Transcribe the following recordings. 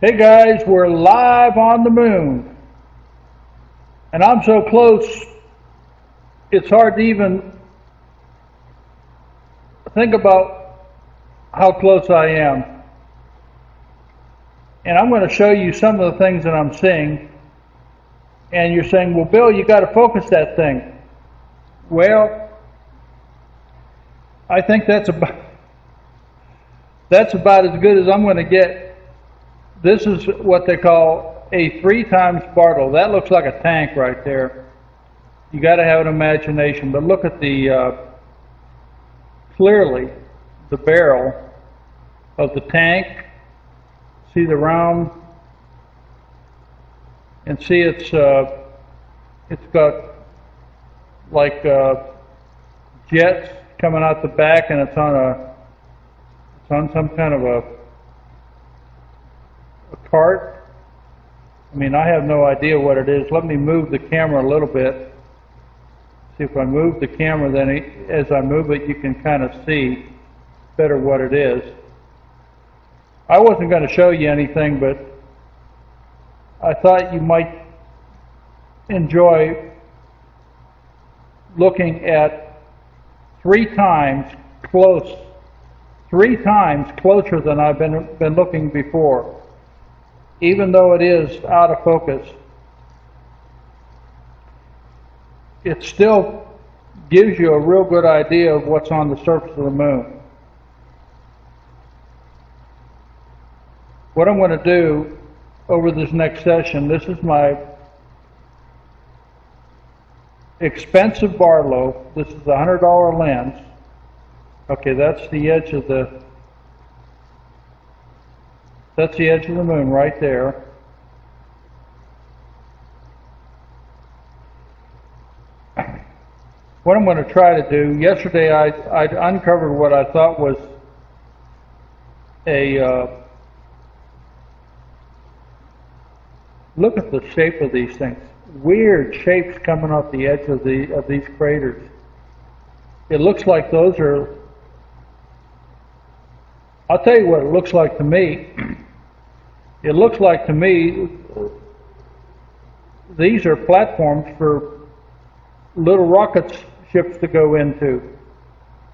Hey guys, we're live on the moon. And I'm so close, it's hard to even think about how close I am. And I'm going to show you some of the things that I'm seeing. And you're saying, well, Bill, you got to focus that thing. Well, I think that's about as good as I'm going to get. This is what they call a 3 times Barlow. That looks like a tank right there. You got to have an imagination, but look at the clearly the barrel of the tank. See the round, and see it's got like jets coming out the back, and it's on some kind of a cart. I mean, I have no idea what it is. Let me move the camera a little bit. See, if I move the camera, then as I move it, you can kind of see better what it is. I wasn't going to show you anything, but I thought you might enjoy looking at 3 times closer than I've been looking before. Even though it is out of focus, it still gives you a real good idea of what's on the surface of the moon. What I'm going to do over this next session, this is my expensive Barlow. This is a $100 lens. Okay, that's the edge of the moon right there. What I'm going to try to do, yesterday I uncovered what I thought was look at the shape of these things. Weird shapes coming off the edge of these craters. It looks like those are, I'll tell you what it looks like to me. It looks like to me these are platforms for little rocket ships to go into.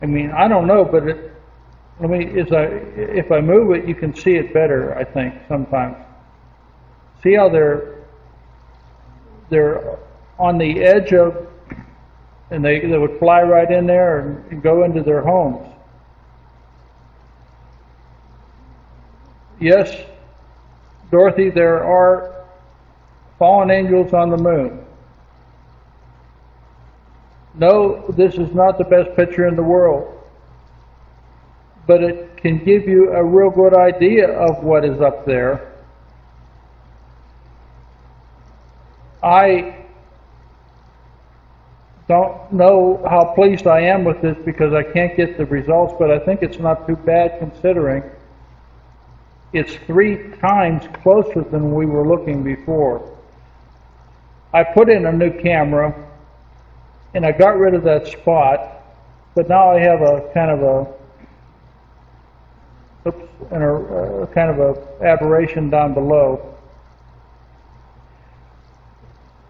I mean, I don't know, but if I move it, you can see it better, I think, sometimes. See how they're on the edge of, and they would fly right in there and go into their homes. Yes, Dorothy, there are fallen angels on the moon. No, this is not the best picture in the world, but it can give you a real good idea of what is up there. I don't know how pleased I am with this because I can't get the results, but I think it's not too bad considering it's 3 times closer than we were looking before. I put in a new camera and I got rid of that spot, but now I have a kind of a aberration down below.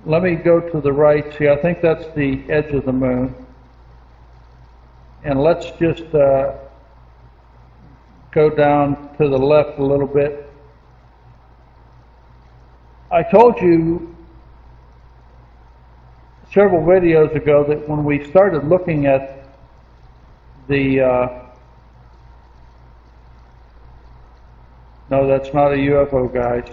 Let me go to the right. See, I think that's the edge of the moon. And let's just go down to the left a little bit. I told you several videos ago that when we started looking at the no, that's not a UFO, guys.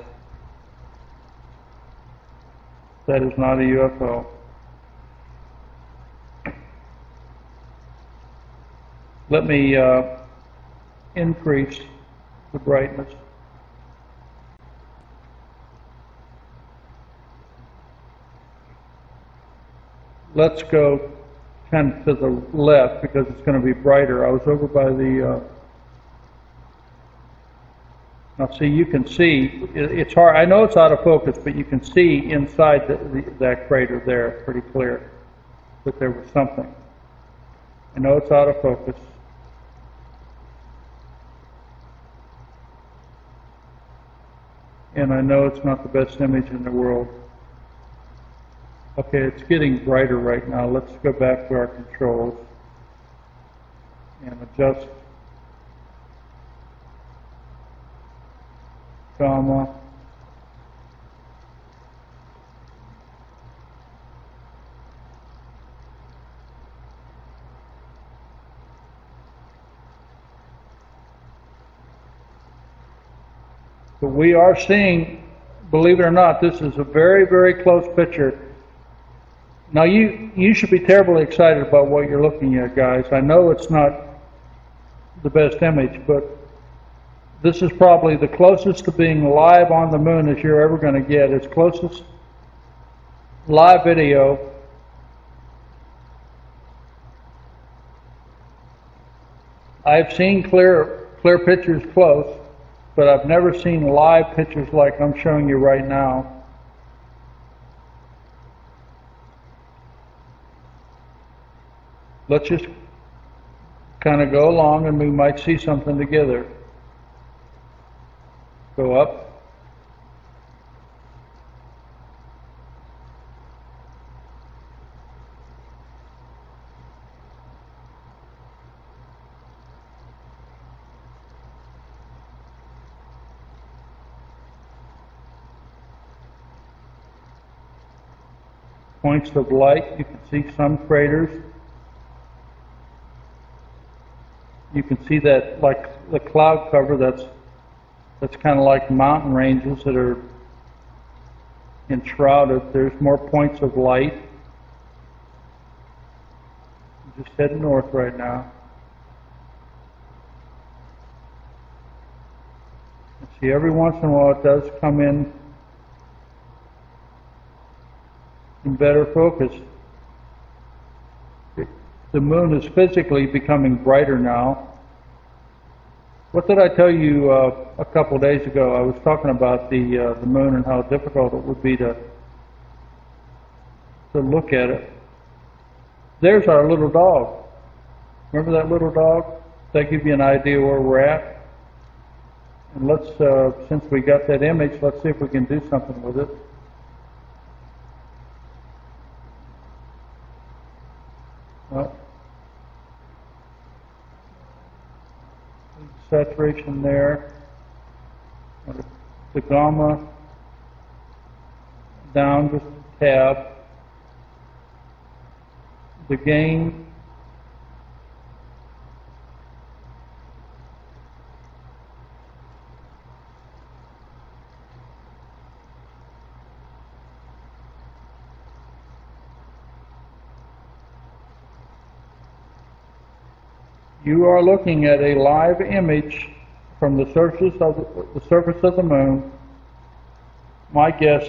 That is not a UFO. Let me increase the brightness. Let's go kind of to the left because it's going to be brighter. I was over by the now see, you can see, it's hard, I know it's out of focus, but you can see inside that crater there pretty clear that there was something. I know it's out of focus. and I know it's not the best image in the world. Okay, it's getting brighter right now. Let's go back to our controls and adjust gamma. But we are seeing, believe it or not, this is a very, very close picture. Now you should be terribly excited about what you're looking at, guys. I know it's not the best image, but this is probably the closest to being live on the moon as you're ever going to get. It's closest live video. I've seen clear pictures close, but I've never seen live pictures like I'm showing you right now. Let's just kind of go along and we might see something together. Go up. Points of light, you can see some craters. You can see that, like the cloud cover, that's kind of like mountain ranges that are enshrouded. There's more points of light. I'm just heading north right now. And see, every once in a while it does come in better focus. The moon is physically becoming brighter now. What did I tell you a couple days ago? I was talking about the moon and how difficult it would be to look at it. There's our little dog. Remember that little dog? That gives you an idea where we're at. And let's, since we got that image, let's see if we can do something with it. Well, saturation there, the gamma down just a tab, the gain, you are looking at a live image from the surface of the moon. My guess,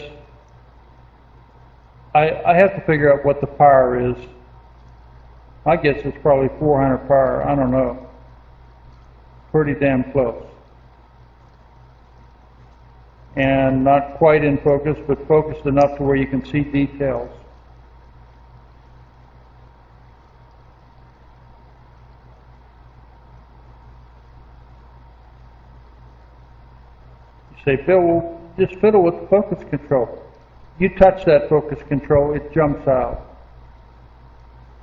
I have to figure out what the power is. My guess is probably 400 power. I don't know. Pretty damn close. And not quite in focus, but focused enough to where you can see details. Say, Bill, just fiddle with the focus control. You touch that focus control, it jumps out.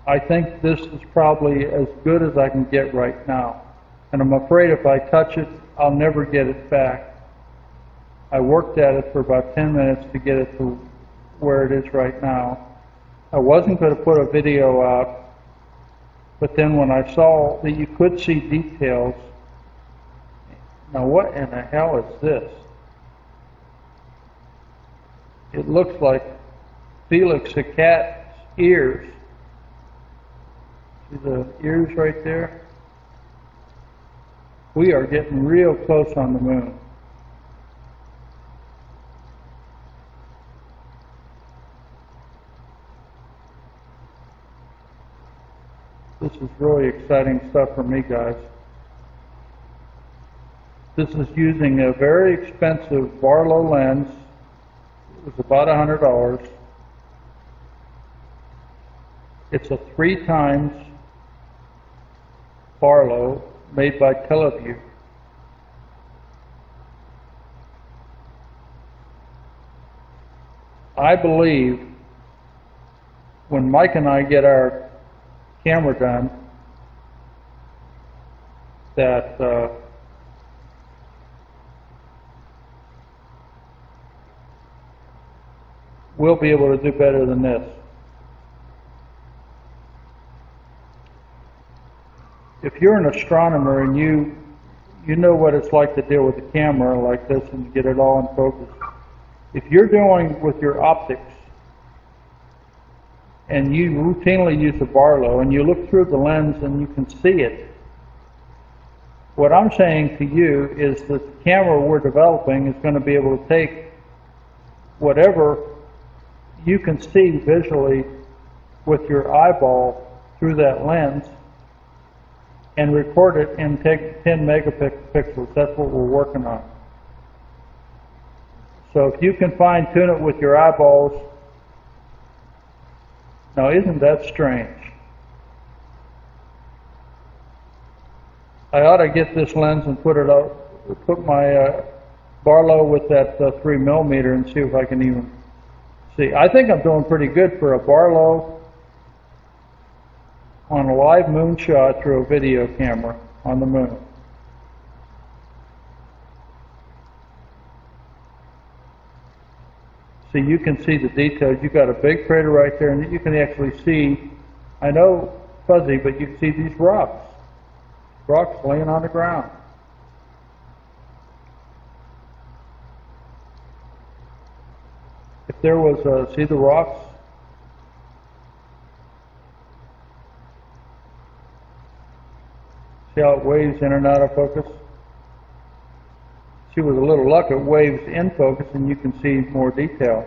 I think this is probably as good as I can get right now. And I'm afraid if I touch it, I'll never get it back. I worked at it for about 10 minutes to get it to where it is right now. I wasn't going to put a video out, but then when I saw that you could see details, now what in the hell is this? It looks like Felix the cat's ears. See the ears right there? We are getting real close on the moon. This is really exciting stuff for me, guys. This is using a very expensive Barlow lens. It was about $100. It's a 3 times Barlow made by Teleview. I believe when Mike and I get our camera done, that we'll be able to do better than this. If you're an astronomer and you know what it's like to deal with a camera like this and get it all in focus, if you're doing with your optics and you routinely use a Barlow and you look through the lens and you can see it, what I'm saying to you is that the camera we're developing is going to be able to take whatever you can see visually with your eyeball through that lens and record it in 10 megapixels. That's what we're working on. So if you can fine tune it with your eyeballs, now isn't that strange? I ought to get this lens and put my Barlow with that 3 millimeter and see if I can even see. I think I'm doing pretty good for a Barlow on a live moon shot through a video camera on the moon. See, you can see the details. You've got a big crater right there, and you can actually see, I know fuzzy, but you can see these rocks laying on the ground. If there was, see the rocks? See how it waves in and out of focus? See, with a little luck, it waves in focus and you can see more detail.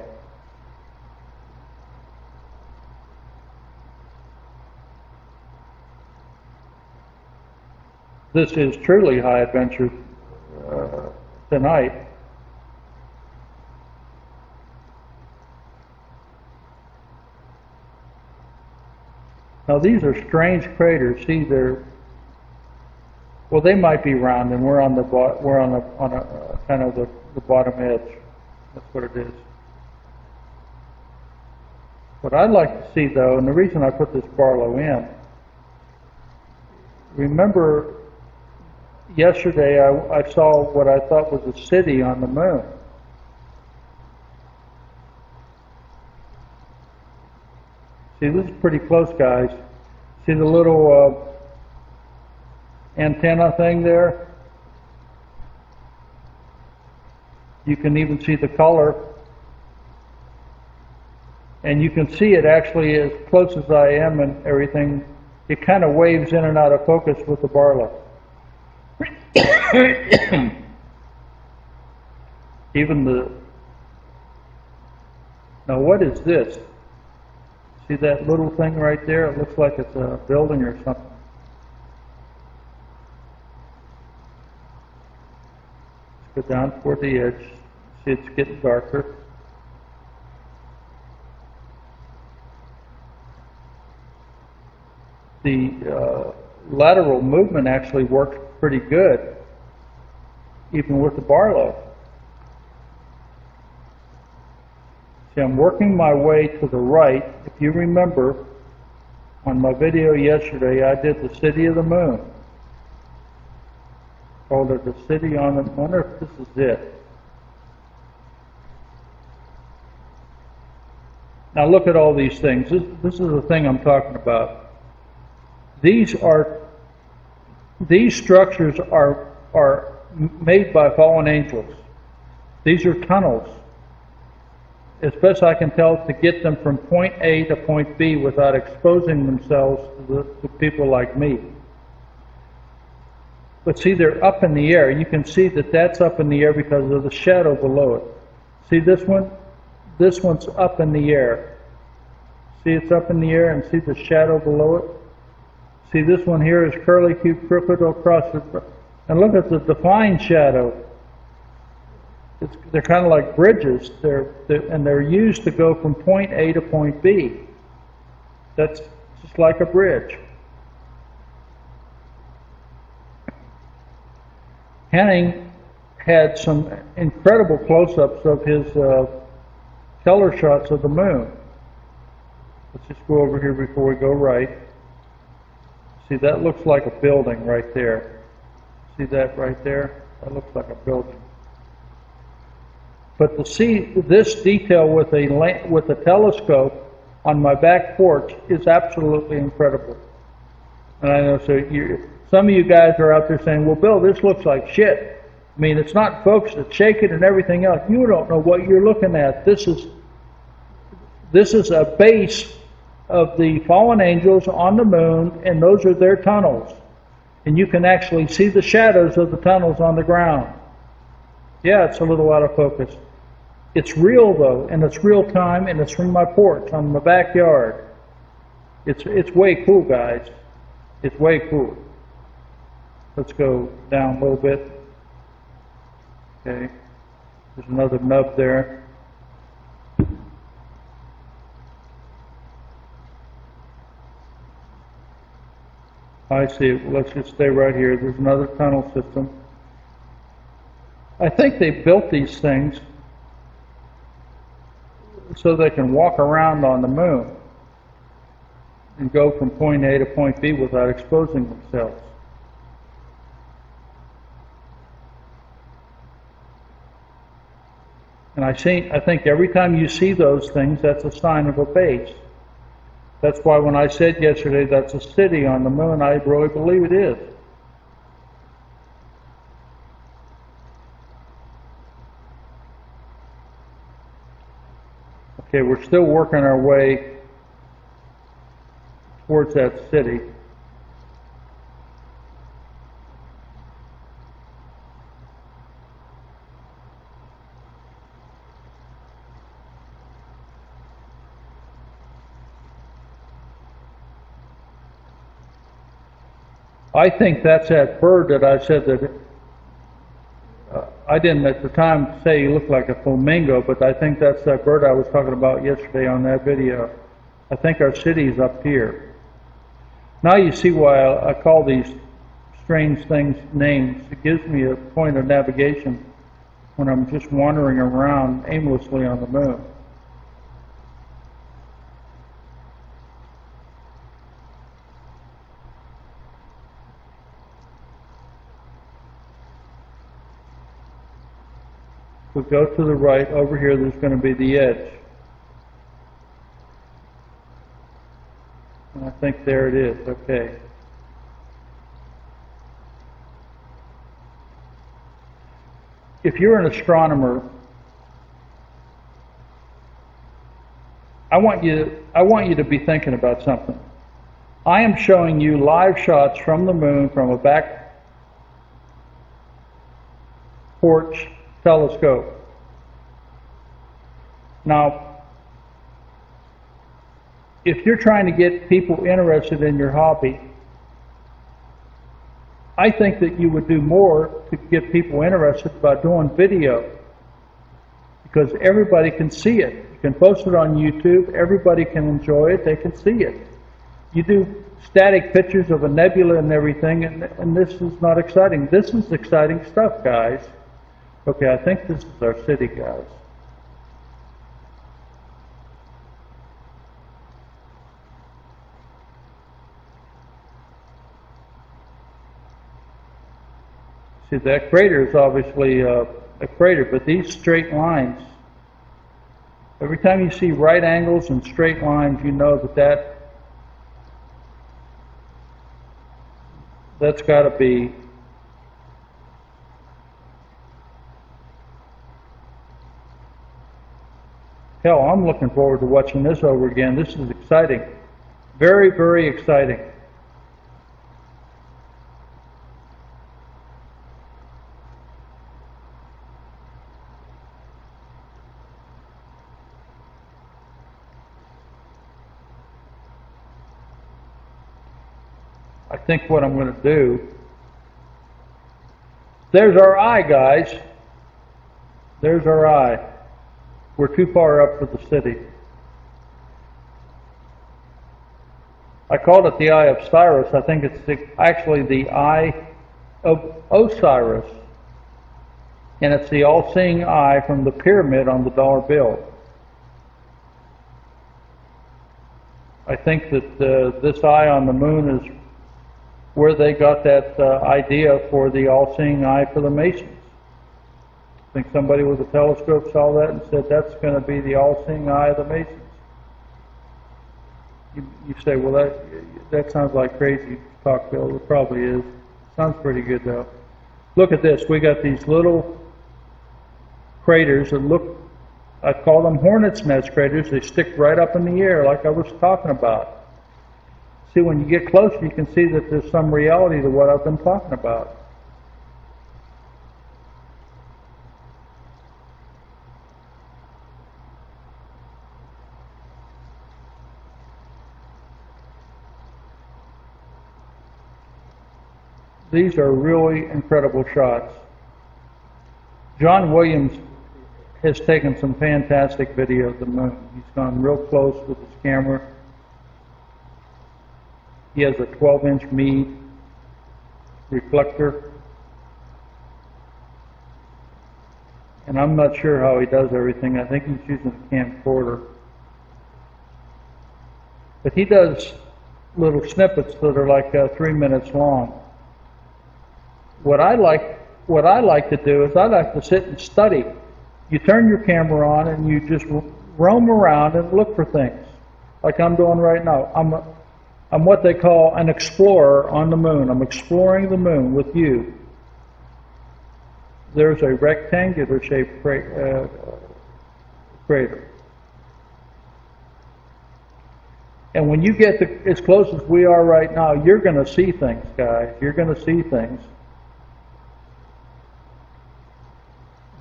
This is truly high adventure tonight. Now these are strange craters. See, well, they might be round, and we're on a kind of the bottom edge. That's what it is. What I'd like to see, though, and the reason I put this Barlow in, remember yesterday I saw what I thought was a city on the moon. See, this is pretty close, guys. See the little antenna thing there? You can even see the color. And you can see it actually as close as I am and everything. It kind of waves in and out of focus with the Barlow. Now what is this? See that little thing right there? It looks like it's a building or something. Let's go down toward the edge. See, it's getting darker. The lateral movement actually works pretty good, even with the Barlow. See, I'm working my way to the right. If you remember, on my video yesterday, I did the City of the Moon. Called it the City on the Moon. I wonder if this is it. Now look at all these things. This is the thing I'm talking about. These structures are made by fallen angels. These are tunnels, as best I can tell, to get them from point A to point B without exposing themselves to people like me. But see, they're up in the air. You can see that that's up in the air because of the shadow below it. See this one? This one's up in the air. See, it's up in the air, and see the shadow below it? See, this one here is curly-cue, crooked across the... And look at the defined shadow. They're kind of like bridges. They're used to go from point A to point B. That's just like a bridge. Henning had some incredible close-ups of his color shots of the moon. Let's just go over here before we go right. See, that looks like a building right there. See that right there? That looks like a building. But to see this detail with a telescope on my back porch is absolutely incredible. And I know some of you guys are out there saying, well, Bill, this looks like shit. I mean, it's not focused, it's shaking and everything else. You don't know what you're looking at. This is a base of the fallen angels on the moon, and those are their tunnels. And you can actually see the shadows of the tunnels on the ground. Yeah, it's a little out of focus. It's real though, and it's real time, and it's from my porch on my backyard. It's way cool, guys. It's way cool. Let's go down a little bit. Okay, there's another nub there. I see it. Let's just stay right here. There's another tunnel system. I think they built these things so they can walk around on the moon and go from point A to point B without exposing themselves. And I think every time you see those things, that's a sign of a base. That's why when I said yesterday that's a city on the moon, I really believe it is. Okay, we're still working our way towards that city. I think that's that bird that I said that I didn't at the time say he looked like a flamingo, but I think that's that bird I was talking about yesterday on that video. I think our city's up here. Now you see why I call these strange things names. It gives me a point of navigation when I'm just wandering around aimlessly on the moon. We go to the right, over here there's going to be the edge. And I think there it is, okay. If you're an astronomer, I want you to be thinking about something. I am showing you live shots from the moon from a back porch telescope. Now, if you're trying to get people interested in your hobby, I think that you would do more to get people interested by doing video, because everybody can see it. You can post it on YouTube, everybody can enjoy it, they can see it. You do static pictures of a nebula and everything, and this is not exciting. This is exciting stuff, guys. Okay, I think this is our city, guys. See, that crater is obviously a crater, but these straight lines, every time you see right angles and straight lines, you know that's got to be hell. I'm looking forward to watching this over again. This is exciting. Very, very exciting. I think what I'm going to do, there's our eye, guys. There's our eye. We're too far up for the city. I called it the Eye of Cyrus. I think it's actually the Eye of Osiris. And it's the all-seeing eye from the pyramid on the dollar bill. I think that this eye on the moon is where they got that idea for the all-seeing eye for the Masons. I think somebody with a telescope saw that and said, that's going to be the all-seeing eye of the Masons. You say, well, that sounds like crazy talk, Bill. It probably is. Sounds pretty good, though. Look at this. We got these little craters that look, I call them hornet's nest craters. They stick right up in the air like I was talking about. See, when you get closer, you can see that there's some reality to what I've been talking about. These are really incredible shots. John Williams has taken some fantastic video of the moon. He's gone real close with his camera. He has a 12-inch Meade reflector. And I'm not sure how he does everything. I think he's using a camcorder. But he does little snippets that are like 3 minutes long. What I like to do is I like to sit and study. You turn your camera on and you just roam around and look for things, like I'm doing right now. I'm what they call an explorer on the moon. I'm exploring the moon with you. There's a rectangular shaped crater. And when you get as close as we are right now, you're going to see things, guys. You're going to see things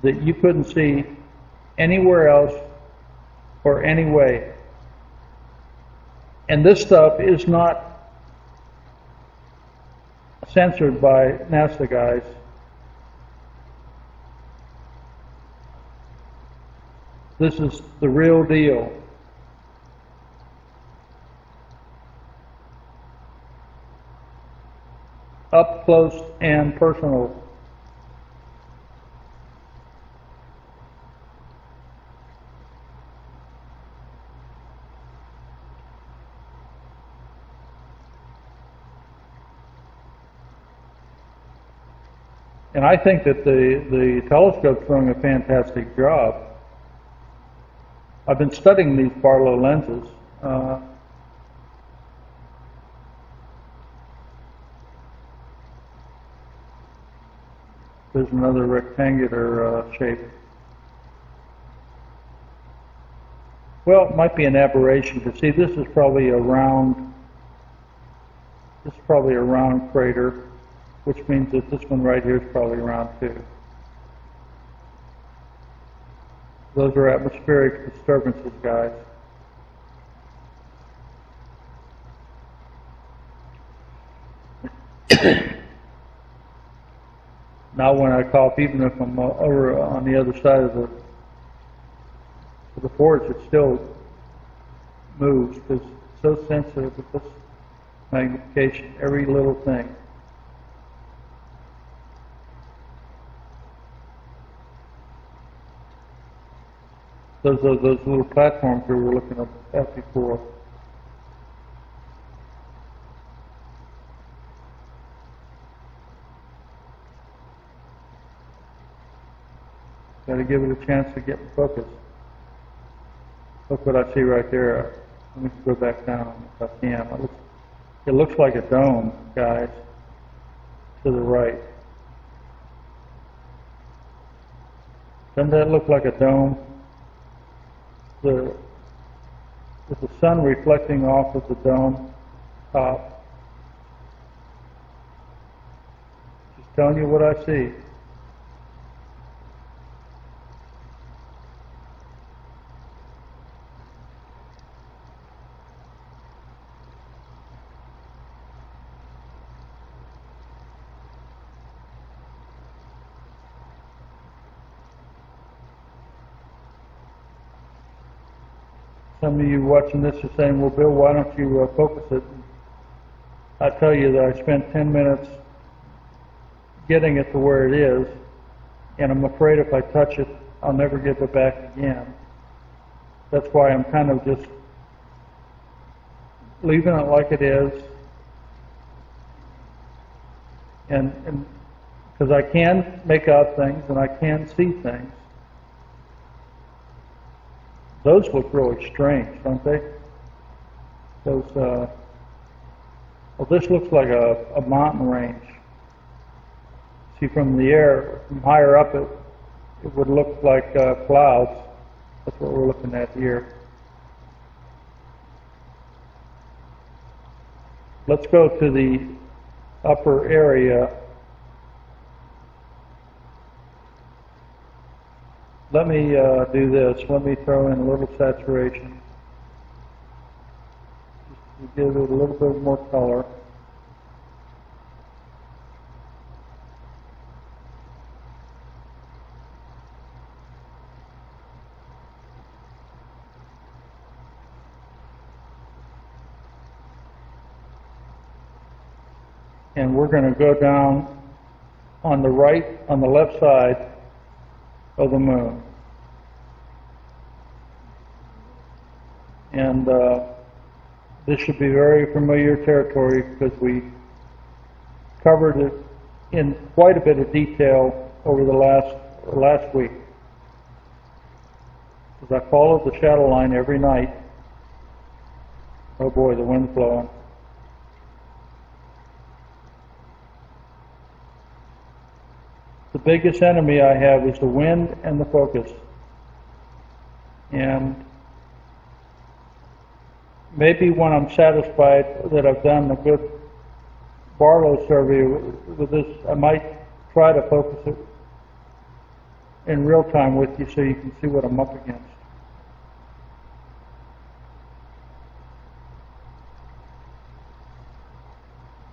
that you couldn't see anywhere else or any way. And this stuff is not censored by NASA guys. This is the real deal. Up close and personal. And I think that the telescope's doing a fantastic job. I've been studying these Barlow lenses. There's another rectangular shape. Well, it might be an aberration, but see, this is probably a round. This is probably a round crater, which means that this one right here is probably round too. Those are atmospheric disturbances, guys. Now when I cough, even if I'm over on the other side of the porch, it still moves because it's so sensitive with this magnification, every little thing. Those little platforms we were looking at before. Got to give it a chance to get in focus. Look what I see right there. Let me go back down if I can. It looks like a dome, guys, to the right. Doesn't that look like a dome? With the sun reflecting off of the dome top. Just telling you what I see. Some of you watching this are saying, well, Bill, why don't you focus it? I tell you that I spent 10 minutes getting it to where it is, and I'm afraid if I touch it, I'll never get it back again. That's why I'm kind of just leaving it like it is, and because I can make out things and I can see things. Those look really strange, don't they? Those, well, this looks like a mountain range. See, from the air, from higher up, it would look like clouds. That's what we're looking at here. Let's go to the upper area. Let me do this. Let me throw in a little saturation. Just to give it a little bit more color. And we're going to go down on the right, on the left side of the moon. And this should be very familiar territory because we covered it in quite a bit of detail over the last week. Because I followed the shadow line every night. Oh boy, the wind's blowing. The biggest enemy I have is the wind and the focus. And maybe when I'm satisfied that I've done a good Barlow survey with this, I might try to focus it in real time with you so you can see what I'm up against.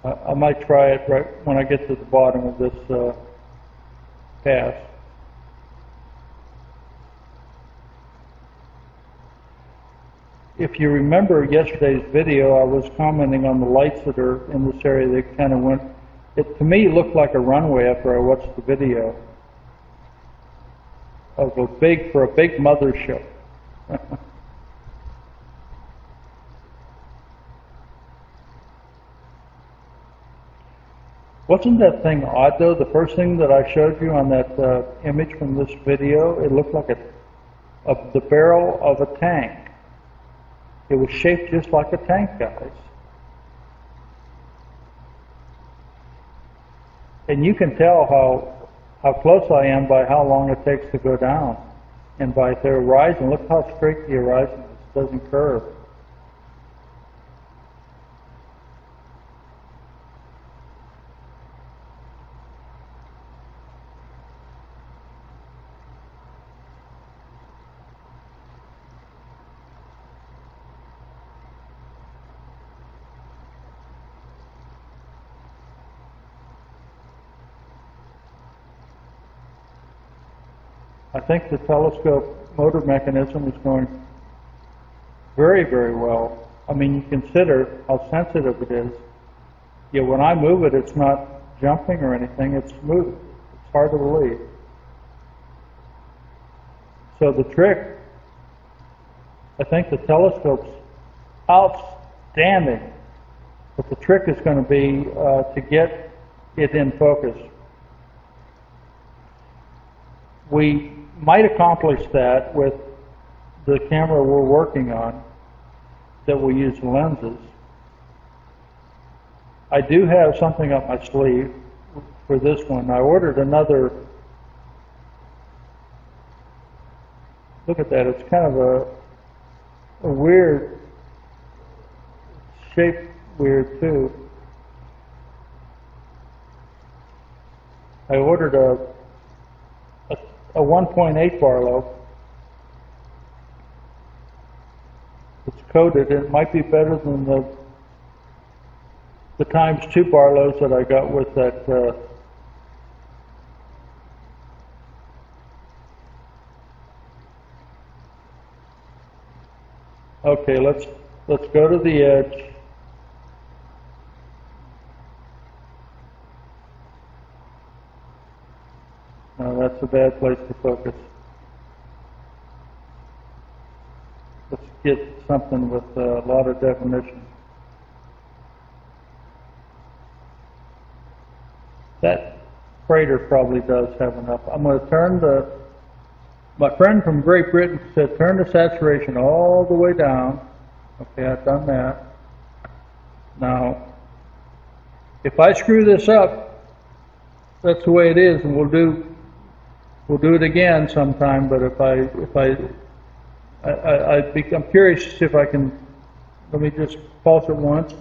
I might try it right when I get to the bottom of this pass. If you remember yesterday's video, I was commenting on the lights that are in this area. They kind of went, to me, it looked like a runway after I watched the video of a big mothership. Wasn't that thing odd, though? The first thing that I showed you on that image from this video, it looked like the barrel of a tank. It was shaped just like a tank, guys. And you can tell how close I am by how long it takes to go down. And by the horizon, look how straight the horizon is. It doesn't curve. I think the telescope motor mechanism is going very, very well. I mean, you consider how sensitive it is. Yet when I move it, it's not jumping or anything, it's smooth. It's hard to believe. So the trick, I think the telescope's outstanding, but the trick is going to be to get it in focus. We might accomplish that with the camera we're working on that will use lenses. I do have something up my sleeve for this one. I ordered another, look at that, it's kind of a weird shape, weird too. I ordered a 1.8 Barlow. It's coated. It might be better than the ×2 Barlows that I got with that okay, let's go to the edge. No, that's a bad place to focus. Let's get something with a lot of definition. That freighter probably does have enough. I'm going to turn my friend from Great Britain said turn the saturation all the way down. Okay, I've done that. Now, if I screw this up, that's the way it is, and we'll do it again sometime. But I'm curious to see if I can. Let me just pulse it once.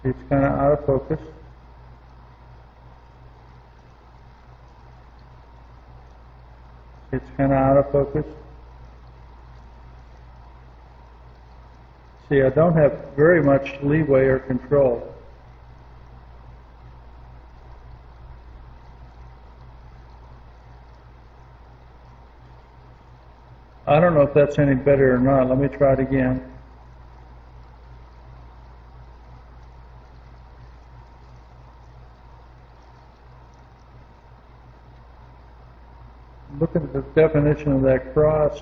See, it's kind of out of focus. It's kind of out of focus. See, I don't have very much leeway or control. I don't know if that's any better or not. Let me try it again. Look at the definition of that cross.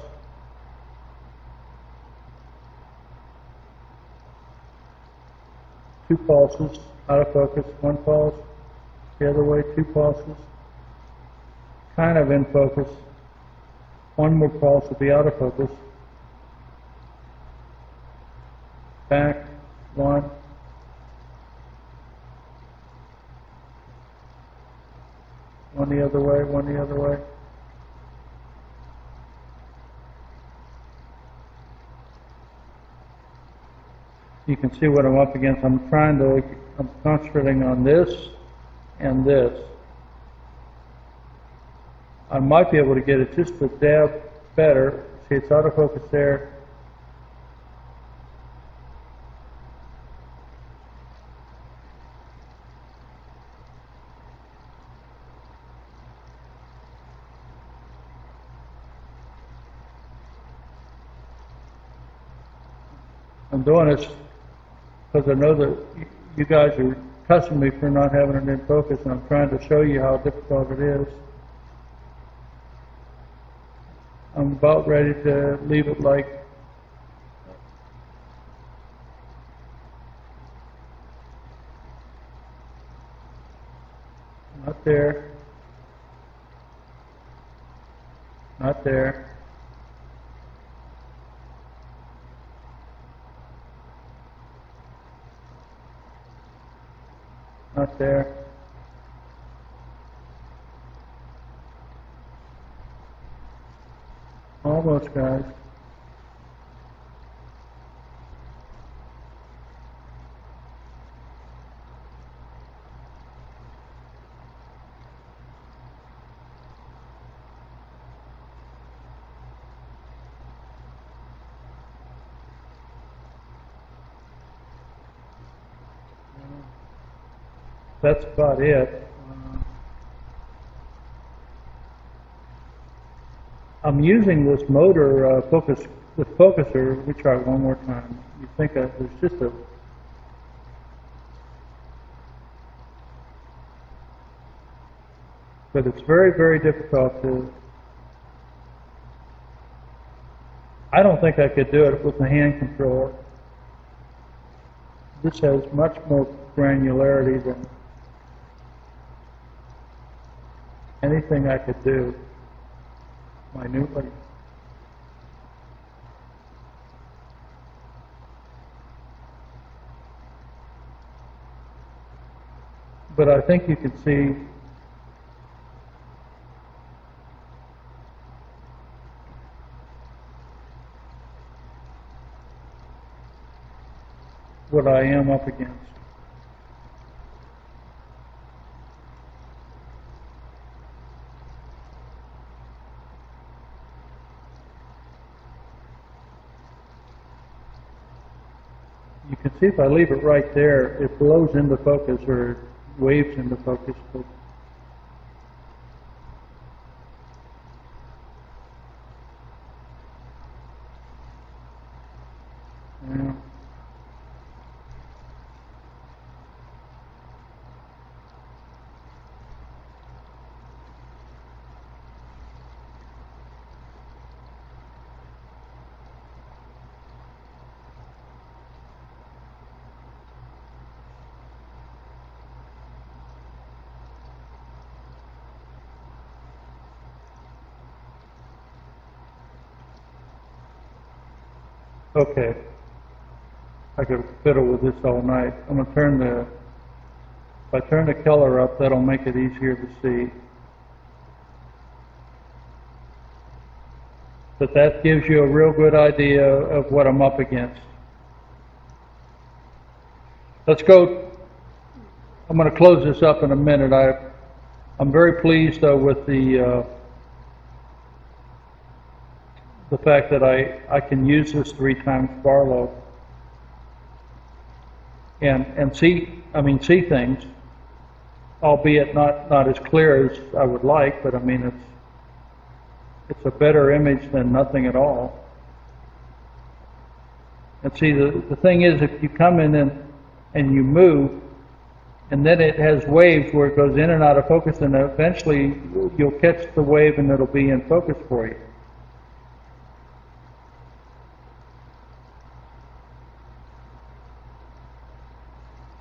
Two pulses, out of focus, one pulse, the other way, two pulses, kind of in focus. One more pulse will be out of focus. Back, one. One the other way, one the other way. You can see what I'm up against. I'm concentrating on this and this. I might be able to get it just a dab better. See, it's out of focus there. I'm doing this because I know that you guys are cussing me for not having it in focus, and I'm trying to show you how difficult it is. I'm about ready to leave it like not there, not there. Not there. Almost, guys. That's about it. I'm using this motor with focuser. Let me try it one more time. You think there's just a but it's very, very difficult to. I don't think I could do it with the hand controller. This has much more granularity than anything I could do minutely. But I think you can see what I am up against. You can see if I leave it right there, it blows into focus or waves into focus. Yeah. Okay. I could fiddle with this all night. I'm going to turn if I turn the color up, that'll make it easier to see. But that gives you a real good idea of what I'm up against. Let's go. I'm going to close this up in a minute. I'm very pleased though with the fact that I can use this 3 times Barlow and see things, albeit not as clear as I would like, but I mean it's a better image than nothing at all. And see, the thing is, if you come in and you move, and then it has waves where it goes in and out of focus, and eventually you'll catch the wave and it'll be in focus for you.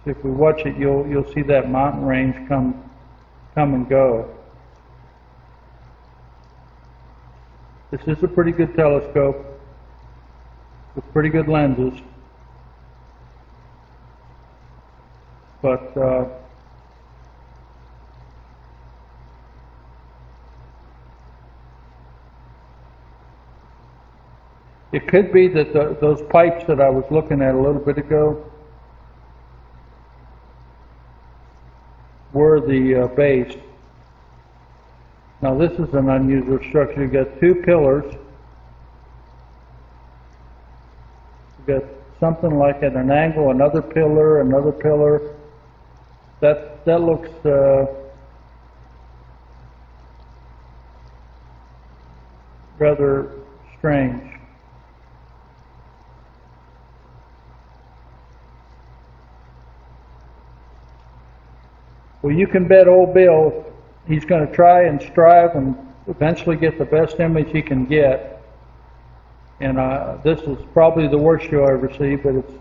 So if we watch it, you'll see that mountain range come and go. This is a pretty good telescope with pretty good lenses, but it could be that those pipes that I was looking at a little bit ago were the base. Now this is an unusual structure. You've got 2 pillars. You've got something like at an angle, another pillar. That looks rather strange. Well, you can bet old Bill he's going to try and strive and eventually get the best image he can get. And this is probably the worst you'll ever see, but it's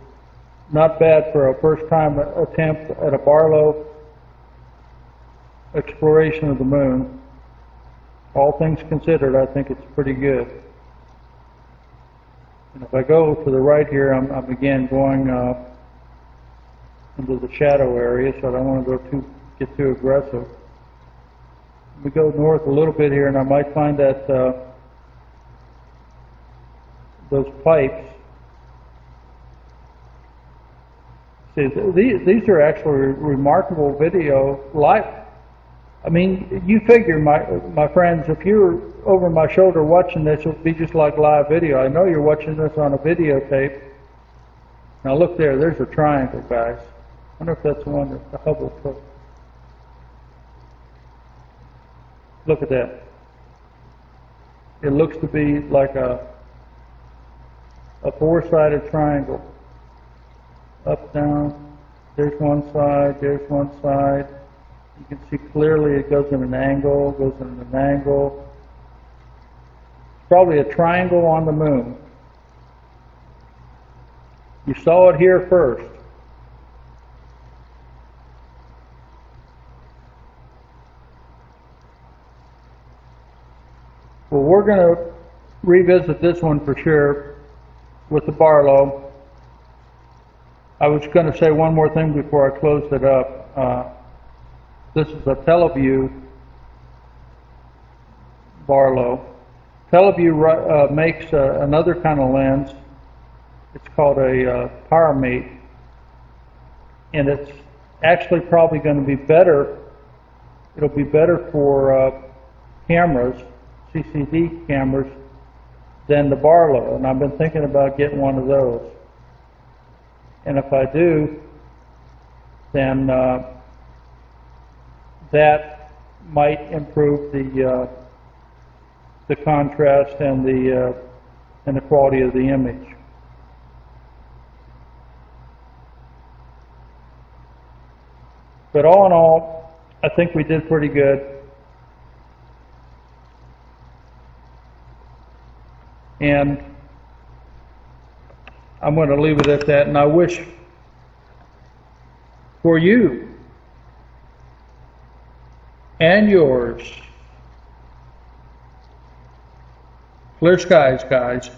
not bad for a first-time attempt at a Barlow exploration of the moon. All things considered, I think it's pretty good. And if I go to the right here, I'm again going into the shadow area, so I don't want to get too aggressive. We go north a little bit here, and I might find that those pipes. See, these are actually remarkable video live. I mean, you figure, my friends, if you're over my shoulder watching this, it'll be just like live video. I know you're watching this on a videotape. Now look there, there's a triangle, guys. I wonder if that's the one that the Hubble took. Look at that. It looks to be like a 4-sided triangle. Up, down, there's one side, there's one side. You can see clearly it goes in an angle, goes in an angle. It's probably a triangle on the moon. You saw it here first. Well, we're going to revisit this one for sure with the Barlow. I was going to say one more thing before I closed it up. This is a Teleview Barlow. Teleview makes another kind of lens. It's called a Paramate, and it's actually probably going to be better. It'll be better for cameras, CCD cameras, than the Barlow, and I've been thinking about getting one of those. And if I do, then that might improve the contrast and the quality of the image. But all in all, I think we did pretty good. And I'm going to leave it at that, and I wish for you and yours clear skies, guys.